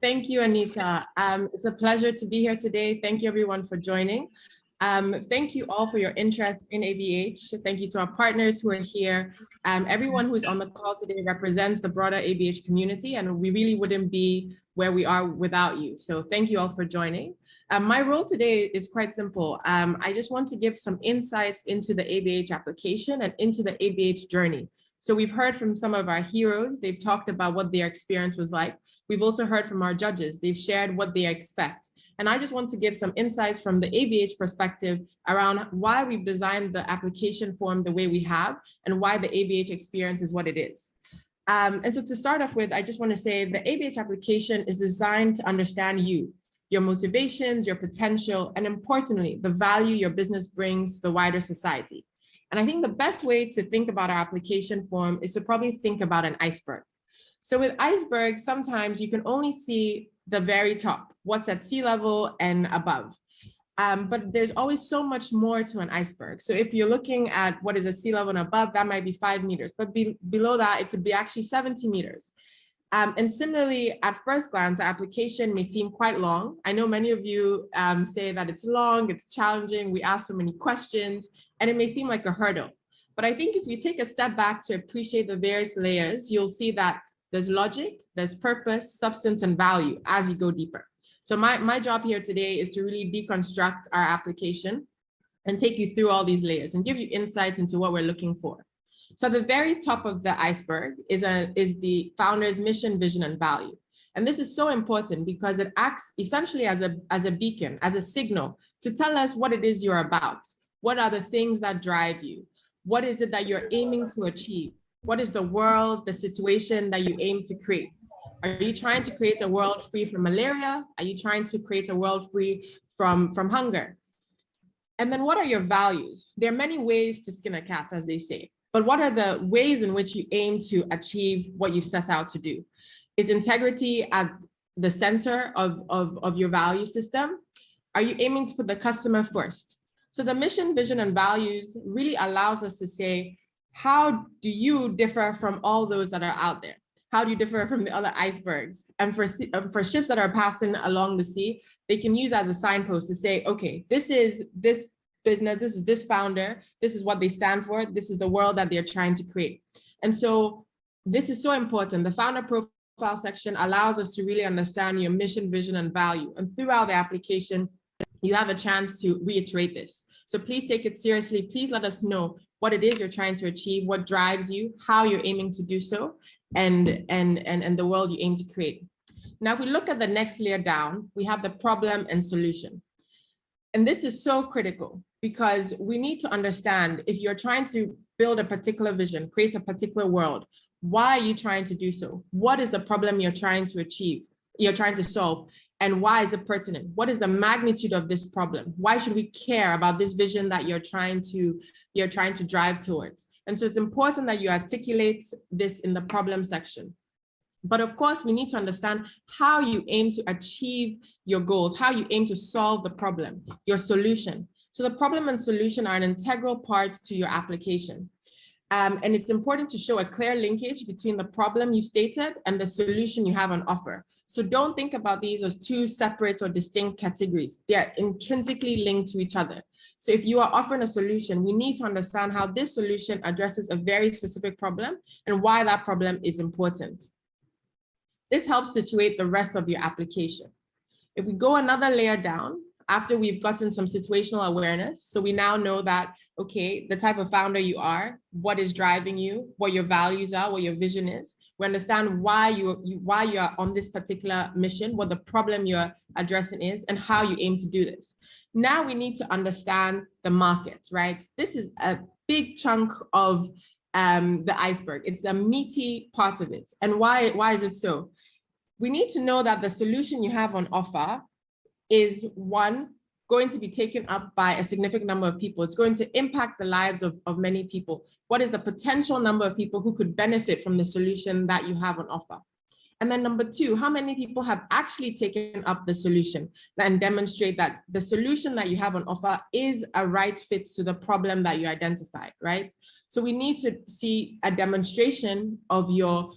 Thank you, Anita. It's a pleasure to be here today. Thank you, everyone, for joining. Thank you all for your interest in ABH. Thank you to our partners who are here. Everyone who's on the call today represents the broader ABH community, and we really wouldn't be where we are without you. So thank you all for joining. My role today is quite simple. I just want to give some insights into the ABH application and into the ABH journey. So we've heard from some of our heroes. They've talked about what their experience was like. We've also heard from our judges. They've shared what they expect. And I just want to give some insights from the ABH perspective around why we've designed the application form the way we have and why the ABH experience is what it is. And so to start off with, I just want to say the ABH application is designed to understand you, your motivations, your potential, and importantly, the value your business brings to the wider society. And I think the best way to think about our application form is to probably think about an iceberg. So with Iceberg, sometimes you can only see the very top, what's at sea level and above. But there's always so much more to an iceberg. So if you're looking at what is at sea level and above, that might be 5 meters, but below that, it could be actually 70 meters. And similarly, at first glance, the application may seem quite long. I know many of you say that it's long, it's challenging, we ask so many questions, and it may seem like a hurdle. But I think if you take a step back to appreciate the various layers, you'll see that there's logic, there's purpose, substance, and value as you go deeper. So my job here today is to really deconstruct our application and take you through all these layers and give you insights into what we're looking for. So at the very top of the iceberg is the founder's mission, vision, and value. And this is so important because it acts essentially as a beacon, as a signal to tell us what it is you're about. What are the things that drive you? What is it that you're aiming to achieve? What is the world, the situation that you aim to create? Are you trying to create a world free from malaria? Are you trying to create a world free from hunger? And then what are your values? There are many ways to skin a cat, as they say, but what are the ways in which you aim to achieve what you set out to do? Is integrity at the center of your value system? Are you aiming to put the customer first? So the mission, vision, and values really allows us to say, how do you differ from all those that are out there? How do you differ from the other icebergs? And for ships that are passing along the sea, they can use as a signpost to say, okay, this is this business, this is this founder, this is what they stand for, this is the world that they're trying to create. And so this is so important. The founder profile section allows us to really understand your mission, vision, and value. And throughout the application, you have a chance to reiterate this. So please take it seriously. Please let us know what it is you're trying to achieve, what drives you, how you're aiming to do so, and the world you aim to create. Now, if we look at the next layer down, we have the problem and solution. And this is so critical because we need to understand if you're trying to build a particular vision, create a particular world, why are you trying to do so? What is the problem you're trying to achieve, you're trying to solve? And why is it pertinent? What is the magnitude of this problem? Why should we care about this vision that you're trying to drive towards? And so it's important that you articulate this in the problem section. But of course, we need to understand how you aim to achieve your goals, how you aim to solve the problem, your solution. So the problem and solution are an integral part to your application. And it's important to show a clear linkage between the problem you stated and the solution you have on offer. So don't think about these as two separate or distinct categories. They're intrinsically linked to each other. So if you are offering a solution, we need to understand how this solution addresses a very specific problem and why that problem is important. This helps situate the rest of your application. If we go another layer down, after we've gotten some situational awareness, so we now know that, okay, the type of founder you are, what is driving you, what your values are, what your vision is. We understand why you're on this particular mission, what the problem you're addressing is, and how you aim to do this. Now we need to understand the market, right? This is a big chunk of the iceberg. It's a meaty part of it. And why is it so? We need to know that the solution you have on offer is one, going to be taken up by a significant number of people. It's going to impact the lives of many people. What is the potential number of people who could benefit from the solution that you have on offer? And then number two, how many people have actually taken up the solution and demonstrate that the solution that you have on offer is a right fit to the problem that you identified, right? So we need to see a demonstration of your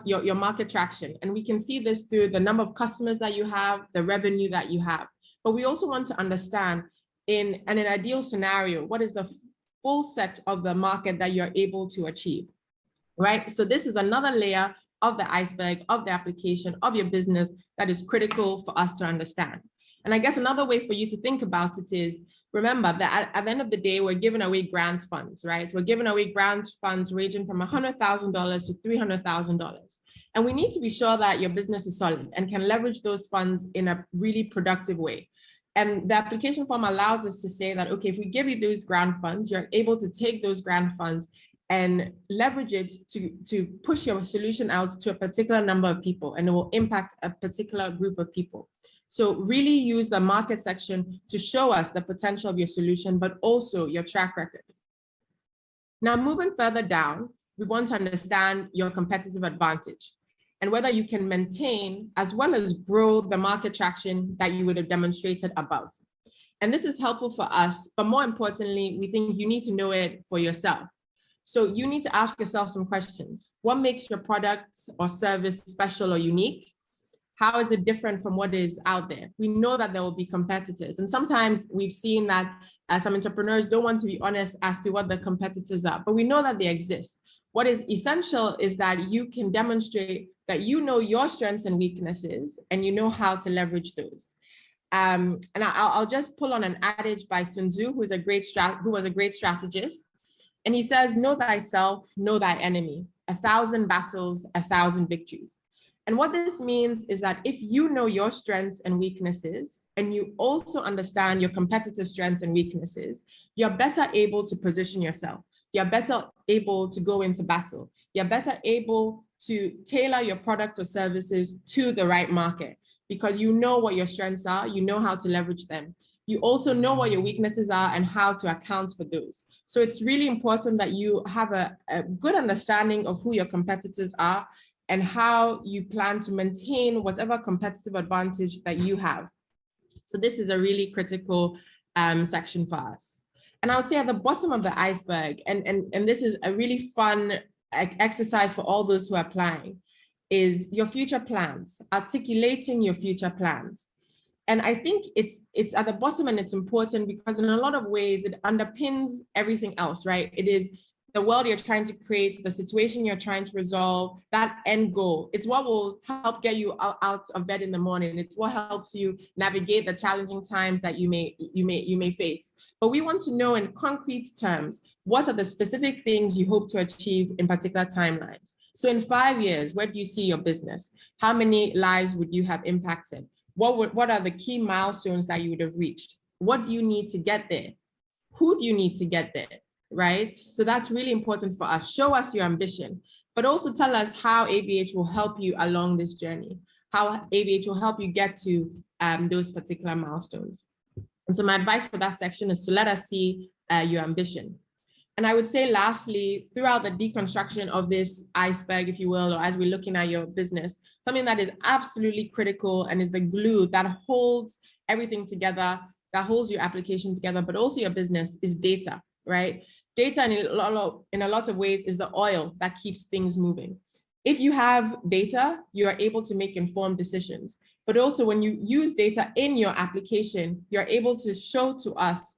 your market traction. And we can see this through the number of customers that you have, the revenue that you have. But we also want to understand in an ideal scenario, what is the full set of the market that you're able to achieve, right? So this is another layer of the iceberg, of the application, of your business that is critical for us to understand. And I guess another way for you to think about it is, remember that at the end of the day, we're giving away grant funds, right? We're giving away grant funds ranging from $100,000 to $300,000. And we need to be sure that your business is solid and can leverage those funds in a really productive way. And the application form allows us to say that, okay, if we give you those grant funds, you're able to take those grant funds and leverage it to push your solution out to a particular number of people, and it will impact a particular group of people. So really use the market section to show us the potential of your solution, but also your track record. Now, moving further down, we want to understand your competitive advantage and whether you can maintain as well as grow the market traction that you would have demonstrated above. And this is helpful for us, but more importantly, we think you need to know it for yourself. So you need to ask yourself some questions. What makes your product or service special or unique? How is it different from what is out there? We know that there will be competitors. And sometimes we've seen that some entrepreneurs don't want to be honest as to what the competitors are, but we know that they exist. What is essential is that you can demonstrate that you know your strengths and weaknesses and you know how to leverage those. And I'll just pull on an adage by Sun Tzu, who was a great strategist. And he says, know thyself, know thy enemy, 1,000 battles, 1,000 victories. And what this means is that if you know your strengths and weaknesses, and you also understand your competitive strengths and weaknesses, you're better able to position yourself. You're better able to go into battle. You're better able to tailor your products or services to the right market because you know what your strengths are, you know how to leverage them. You also know what your weaknesses are and how to account for those. So it's really important that you have a good understanding of who your competitors are and how you plan to maintain whatever competitive advantage that you have. So this is a really critical section for us. And I would say at the bottom of the iceberg, and this is a really fun exercise for all those who are applying, is your future plans, articulating your future plans. And I think it's at the bottom and it's important because in a lot of ways it underpins everything else, right? It is the world you're trying to create, the situation you're trying to resolve, that end goal. It's what will help get you out of bed in the morning. It's what helps you navigate the challenging times that you may face. But we want to know in concrete terms, what are the specific things you hope to achieve in particular timelines? So in 5 years, where do you see your business? How many lives would you have impacted? What are the key milestones that you would have reached? What do you need to get there? Who do you need to get there? Right? So that's really important for us. Show us your ambition, but also tell us how ABH will help you along this journey, how ABH will help you get to those particular milestones. And so my advice for that section is to let us see your ambition. And I would say lastly, throughout the deconstruction of this iceberg, if you will, or as we're looking at your business, something that is absolutely critical and is the glue that holds everything together, that holds your application together, but also your business is data. Right? Data in a lot of ways is the oil that keeps things moving. If you have data, you are able to make informed decisions. But also when you use data in your application, you're able to show to us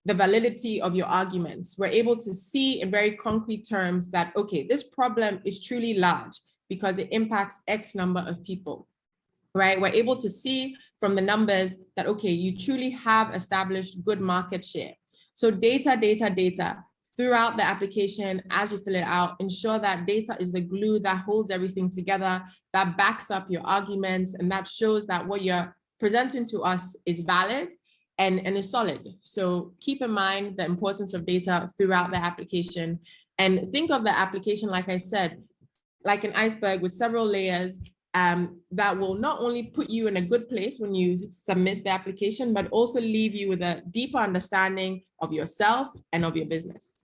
the validity of your arguments. We're able to see in very concrete terms that, okay, this problem is truly large because it impacts X number of people. Right? We're able to see from the numbers that, okay, you truly have established good market share. So data throughout the application as you fill it out, ensure that data is the glue that holds everything together, that backs up your arguments, and that shows that what you're presenting to us is valid and is solid. So keep in mind the importance of data throughout the application and think of the application, like I said, like an iceberg with several layers that will not only put you in a good place when you submit the application, but also leave you with a deeper understanding of yourself and of your business.